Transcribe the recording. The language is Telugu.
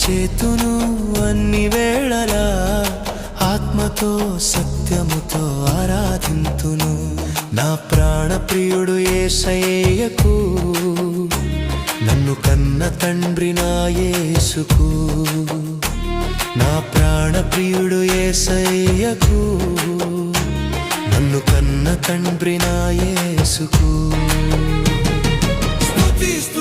చేతును అన్ని వేళలా ఆత్మతో సత్యముతో ఆరాధింతును. నా ప్రాణ ప్రియుడు యేసయ్యకు, నన్ను కన్న తండ్రి నా యేసుకు. నా ప్రాణ ప్రియుడు యేసయ్యకు, నన్ను కన్న తండ్రి నా యేసుకు. స్తుతిస్తూ